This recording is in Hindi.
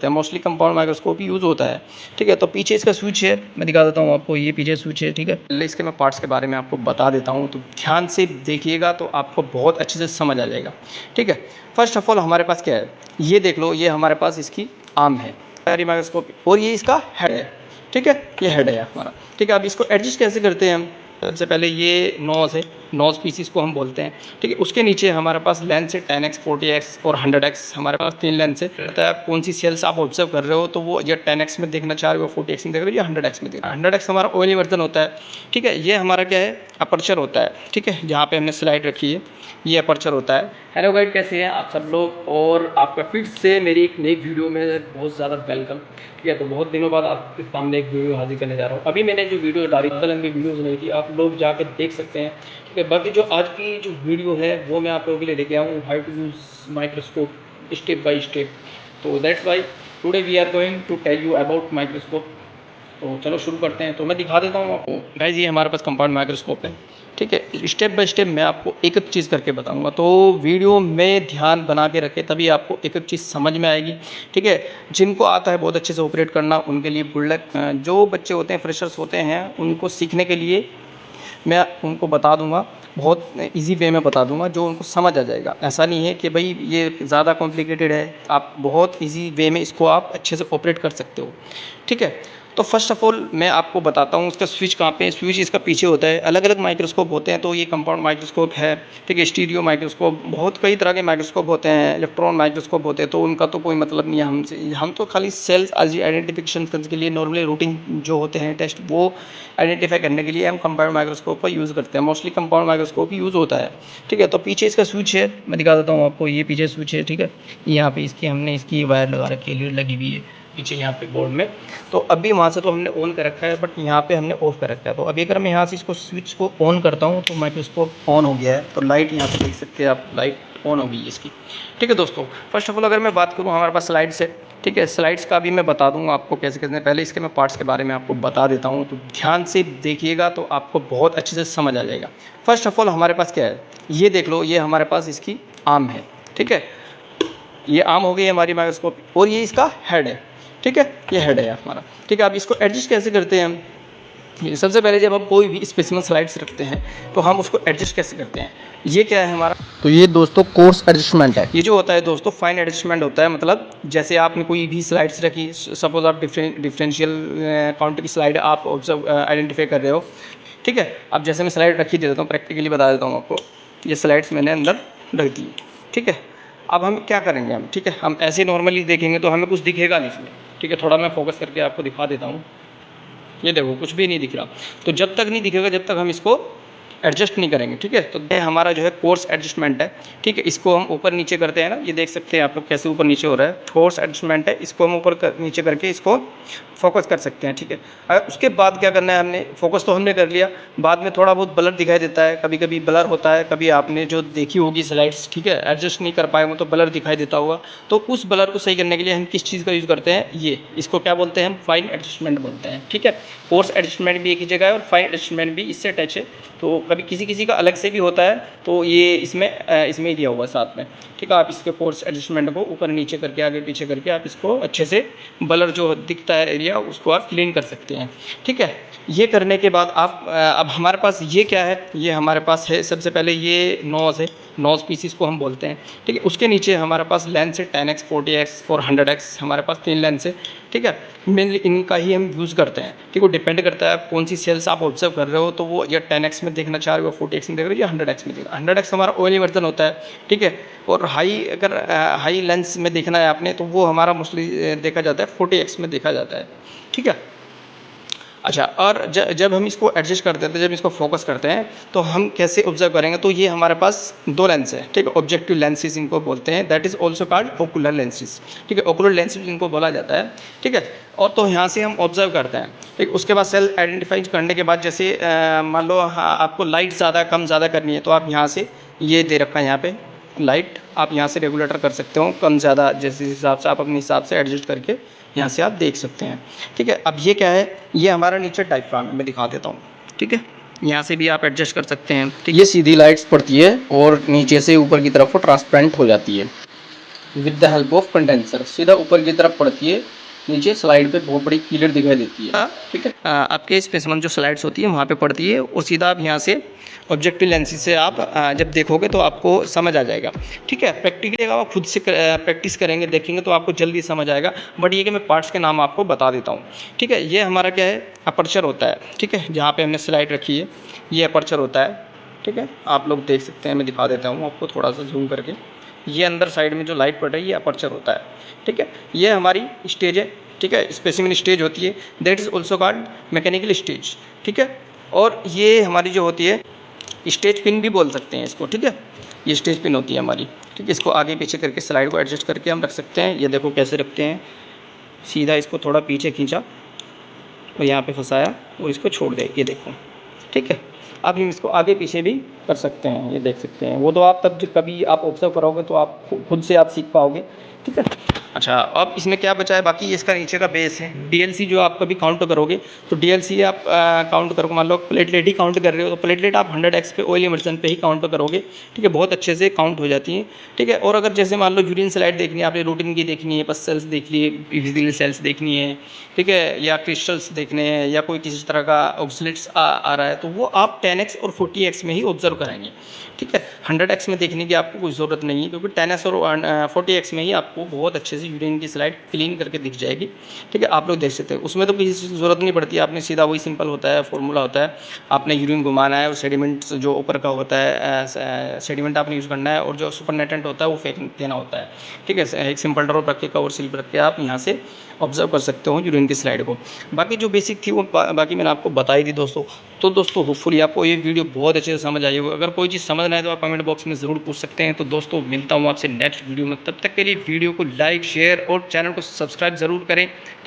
करते हैं, मोस्टली कंपाउंड माइक्रोस्कोप ही यूज़ होता है। ठीक है, तो पीछे इसका स्विच है, मैं दिखा देता हूँ आपको, ये पीछे स्विच है। ठीक है, पहले इसके मैं पार्ट्स के बारे में आपको बता देता हूँ, तो ध्यान से देखिएगा तो आपको बहुत अच्छे से समझ आ जाएगा। ठीक है, फर्स्ट ऑफ ऑल हमारे पास क्या है, ये देख लो, ये हमारे पास इसकी आर्म है माइक्रोस्कोप, और ये इसका हेड है। ठीक है, ये हेड है हमारा। ठीक है, अब इसको एडजस्ट कैसे करते हैं हम, सबसे पहले ये नॉज है, नॉज पीसीस को हम बोलते हैं। ठीक है, उसके नीचे हमारे पास लेंस है 10x 40x और 100x, हमारे पास 3 लेंस है। पता है कौन सी सेल्स आप ऑब्जर्व कर रहे हो, तो वो ये 10x में देखना चाह रहे हो, 40x में देख रहे हो, या 100x में देख रहे हो। 100x हमारा ऑयली वर्जन होता है। ठीक है, ये हमारा क्या है, अपर्चर होता है। ठीक है, जहाँ पे हमने स्लाइड रखी है ये अपर्चर होता है। हेलो गाइड, कैसे हैं आप सब लोग, और आपका फिर से मेरी एक नई वीडियो में बहुत ज़्यादा वेलकम। ठीक है, तो बहुत दिनों बाद आपके सामने एक वीडियो हाजिर करने जा रहा हूँ। अभी मैंने जो वीडियो डाली लंबी वीडियोज़ नहीं थी, आप लोग जाके देख सकते हैं। ठीक है, बाकी जो आज की जो वीडियो है वो मैं आप लोगों के लिए लेके आऊँ, how to use microscope step by step. तो that's why today we are going to tell you about microscope. तो चलो शुरू करते हैं। तो मैं दिखा देता हूँ आपको गाइस, ये हमारे पास कंपाउंड माइक्रोस्कोप है। ठीक है, स्टेप बाय स्टेप मैं आपको एक एक चीज़ करके बताऊंगा, तो वीडियो में ध्यान बना के रखें, तभी आपको एक एक चीज़ समझ में आएगी। ठीक है, जिनको आता है बहुत अच्छे से ऑपरेट करना उनके लिए गुड लक, जो बच्चे होते हैं फ्रेशर्स होते हैं उनको सीखने के लिए मैं उनको बता दूंगा, बहुत इजी वे में बता दूंगा, जो उनको समझ आ जाएगा। ऐसा नहीं है कि भाई ये ज़्यादा कॉम्प्लिकेटेड है, आप बहुत इजी वे में इसको आप अच्छे से ऑपरेट कर सकते हो। ठीक है, तो फर्स्ट ऑफ ऑल मैं आपको बताता हूँ उसका स्विच कहाँ पे है। स्विच इसका पीछे होता है। अलग अलग माइक्रोस्कोप होते हैं, तो ये कंपाउंड माइक्रोस्कोप है। ठीक है, स्टीरियो माइक्रोस्कोप, बहुत कई तरह के माइक्रोस्कोप होते हैं, इलेक्ट्रॉन माइक्रोस्कोप होते हैं, तो उनका तो कोई मतलब नहीं है हमसे। हम तो खाली सेल्स आइडेंटिफिकेशन करने के लिए, नॉर्मली रूटीन जो होते हैं टेस्ट, वो आइडेंटिफाई करने के लिए हम कंपाउंड माइक्रोस्कोप का यूज़ करते हैं। मोस्टली कंपाउंड माइक्रोस्कोप ही यूज़ होता है। ठीक है, तो पीछे इसका स्विच है, मैं दिखा देता हूँ आपको, ये पीछे स्विच है। ठीक है, यहाँ पे इसकी हमने इसकी वायर लगा रखी है, लीड लगी हुई है पीछे यहाँ पे बोर्ड में। तो अभी वहाँ से तो हमने ऑन कर रखा है, बट यहाँ पे हमने ऑफ कर रखा है। तो अभी अगर मैं यहाँ से इसको स्विच को ऑन करता हूँ तो माइक्रोस्कोप ऑन हो गया है। तो लाइट यहाँ पे देख सकते हैं आप, लाइट ऑन हो गई है इसकी। ठीक है दोस्तों, फर्स्ट ऑफ ऑल अगर मैं बात करूँ हमारे पास स्लाइड्स है। ठीक है, स्लाइड्स का भी मैं बता दूंगा आपको कैसे कैसे। पहले इसके मैं पार्ट्स के बारे में आपको बता देता हूँ, तो ध्यान से देखिएगा तो आपको बहुत अच्छे से समझ आ जाएगा। फर्स्ट ऑफ ऑल हमारे पास क्या है, ये देख लो, ये हमारे पास इसकी आर्म है। ठीक है, ये आर्म हो गई हमारी माइक्रोस्कोप, और ये इसका हेड है। ठीक है, ये हेड है हमारा। ठीक है, अब इसको एडजस्ट कैसे करते हैं हम, सबसे पहले जब हम कोई भी स्पेसिमेन स्लाइड्स रखते हैं तो हम उसको एडजस्ट कैसे करते हैं। ये क्या है हमारा, तो ये दोस्तों कोर्स एडजस्टमेंट है। ये जो होता है दोस्तों फाइन एडजस्टमेंट होता है, मतलब जैसे आपने कोई भी स्लाइड्स रखी, सपोज आप डिफरेंशियल काउंटर की स्लाइड आप ऑब्जर्व आइडेंटिफाई कर रहे हो। ठीक है, अब जैसे मैं स्लाइड रख ही देता हूँ, प्रैक्टिकली बता देता हूँ आपको। ये स्लाइड्स मैंने अंदर रख दी। ठीक है, अब हम क्या करेंगे हम, ठीक है, हम ऐसे नॉर्मली देखेंगे तो हमें कुछ दिखेगा नहीं इसमें। ठीक है, थोड़ा मैं फोकस करके आपको दिखा देता हूँ। ये देखो कुछ भी नहीं दिख रहा। तो जब तक नहीं दिखेगा जब तक हम इसको एडजस्ट नहीं करेंगे। ठीक है, तो ये हमारा जो है कोर्स एडजस्टमेंट है। ठीक है, इसको हम ऊपर नीचे करते हैं ना, ये देख सकते हैं आप लोग कैसे ऊपर नीचे हो रहा है। कोर्स एडजस्टमेंट है, इसको हम नीचे करके इसको फोकस कर सकते हैं। ठीक है, उसके बाद क्या करना है, हमने फोकस तो हमने कर लिया, बाद में थोड़ा बहुत ब्लर दिखाई देता है, कभी कभी ब्लर होता है, कभी आपने जो देखी होगी स्लाइड्स, ठीक है, एडजस्ट नहीं कर पाए हो तो ब्लर दिखाई देता होगा। तो उस ब्लर को सही करने के लिए हम किस चीज़ का यूज़ करते हैं, ये इसको क्या बोलते हैं हम, फाइन एडजस्टमेंट बोलते हैं। ठीक है, कोर्स एडजस्टमेंट भी एक ही जगह है और फाइन एडजस्टमेंट भी इससे टच है। तो कभी किसी किसी का अलग से भी होता है, तो ये इसमें ही दिया हुआ साथ में। ठीक है, आप इसके कोर्स एडजस्टमेंट को ऊपर नीचे करके आगे पीछे करके आप इसको अच्छे से ब्लर जो दिखता है एरिया उसको आप क्लीन कर सकते हैं। ठीक है, ये करने के बाद आप अब हमारे पास ये क्या है, ये हमारे पास है सबसे पहले ये नॉज है, नॉज पीसीस को हम बोलते हैं। ठीक है, उसके नीचे हमारे पास लेंस है 10x 40x और 100x, हमारे पास 3 लेंस है। ठीक है, मेनली इनका ही हम यूज़ करते हैं। ठीक है, वो डिपेंड करता है कौन सी सेल्स आप ऑब्जर्व कर रहे हो, तो वो या 10x में देखना चाह रहे हो, 40x में देख रहे हो, या 100x में देखना। 100x हमारा ऑयली वर्जन होता है। ठीक है, और अगर हाई लेंस में देखना है आपने, तो वो हमारा मोस्टली देखा जाता है 40x में देखा जाता है। ठीक है, अच्छा, और जब हम इसको एडजस्ट करते हैं, जब इसको फोकस करते हैं, तो हम कैसे ऑब्जर्व करेंगे, तो ये हमारे पास 2 लेंस है। ठीक है, ऑब्जेक्टिव लेंसेज इनको बोलते हैं, that is also called ocular lenses. ठीक है, ओकुलर लेंसेज इनको बोला जाता है। ठीक है, और तो यहाँ से हम ऑब्जर्व करते हैं। ठीक, उसके बाद सेल आइडेंटिफाई करने के बाद जैसे मान लो आपको लाइट ज़्यादा कम ज़्यादा करनी है, तो आप यहाँ से ये दे रखा है यहाँ पे लाइट, आप यहाँ से रेगुलेटर कर सकते हो कम ज़्यादा, जैसे हिसाब से आप अपने हिसाब से एडजस्ट करके यहाँ से आप देख सकते हैं। ठीक है, अब ये क्या है, ये हमारा नीचे डायफ्राम है, मैं दिखा देता हूँ। ठीक है, यहाँ से भी आप एडजस्ट कर सकते हैं। ठीक, ये सीधी लाइट्स पड़ती है और नीचे से ऊपर की तरफ वो ट्रांसपेरेंट हो जाती है। With the help of condenser, सीधा ऊपर की तरफ पड़ती है, नीचे स्लाइड पे बहुत बड़ी क्लियर दिखाई देती है। ठीक है, आपके स्पेसिमेन जो स्लाइड्स होती है वहाँ पे पड़ती है, और सीधा आप यहाँ से ऑब्जेक्टिव लेंस से आप जब देखोगे तो आपको समझ आ जाएगा। ठीक है, प्रैक्टिकली आप खुद से प्रैक्टिस करेंगे, देखेंगे तो आपको जल्दी समझ आएगा। बट ये कि मैं पार्ट्स के नाम आपको बता देता हूँ। ठीक है, ये हमारा क्या है, अपर्चर होता है। ठीक है, जहाँ पे हमने स्लाइड रखी है ये अपर्चर होता है। ठीक है, आप लोग देख सकते हैं, मैं दिखा देता हूँ आपको थोड़ा सा जूम करके। ये अंदर साइड में जो लाइट पड़ रही है ये अपर्चर होता है। ठीक है, ये हमारी स्टेज है। ठीक है, स्पेसिमेन स्टेज होती है, that is also called mechanical stage. ठीक है, और ये हमारी जो होती है स्टेज पिन भी बोल सकते हैं इसको। ठीक है, ये स्टेज पिन होती है हमारी। ठीक है, इसको आगे पीछे करके स्लाइड को एडजस्ट करके हम रख सकते हैं। ये देखो कैसे रखते हैं, सीधा इसको थोड़ा पीछे खींचा और यहाँ पे फंसाया और इसको छोड़ दिया, ये देखो। ठीक है, अब हम इसको आगे पीछे भी कर सकते हैं, ये देख सकते हैं। वो तो आप तब कभी आप ऑब्जर्व करोगे तो आप खुद से आप सीख पाओगे। ठीक है, अच्छा अब इसमें क्या बचा है, बाकी इसका नीचे का बेस है। डीएलसी जो आप कभी काउंट करोगे तो डीएलसी आप काउंट करोगे, मान लो प्लेटलेट ही काउंट कर रहे हो तो प्लेटलेट आप 100x पे ऑयल इमर्शन पे ही काउंट करोगे। ठीक है, बहुत अच्छे से काउंट हो जाती है। ठीक है, और अगर जैसे मान लो यूरिन स्लाइड देखनी है आपने, रूटीन की देखनी है, पस सेल्स देख लिए, इविजिल सेल्स देखनी है, ठीक है, या क्रिस्टल्स देखने हैं, या कोई किसी तरह का ऑक्सलेट्स आ रहा है, तो वो आप 10x और 40x में ही ऑब्जर्व कराएंगे। ठीक है, 100x में देखने की आपको कोई ज़रूरत नहीं है, क्योंकि 10x और 40x में ही आपको बहुत अच्छे से यूरिन की स्लाइड क्लीन करके दिख जाएगी। ठीक है, आप लोग देख सकते हैं, उसमें तो किसी चीज़ की ज़रूरत नहीं पड़ती, आपने सीधा वही सिंपल होता है, फॉर्मूला होता है, आपने यूरिन घुमाना है और सेडिमेंट जो ऊपर का होता है सेडिमेंट आपने यूज़ करना है, और जो सुपरनेटेंट होता है वो फेंक देना होता है। ठीक है, एक सिंपल ड्रॉप रख के, कवर स्लिप रख के आप यहाँ से ऑब्जर्व कर सकते हो यूरिन की स्लाइड को। बाकी जो बेसिक थी वो बाकी मैंने आपको बताई दी दोस्तों। तो दोस्तों होपफुली आपको ये वीडियो बहुत अच्छे से समझ आई होगी। अगर कोई चीज़ समझ ना आए तो आप कमेंट बॉक्स में ज़रूर पूछ सकते हैं। तो दोस्तों मिलता हूँ आपसे नेक्स्ट वीडियो में, तब तक के लिए वीडियो को लाइक शेयर और चैनल को सब्सक्राइब ज़रूर करें।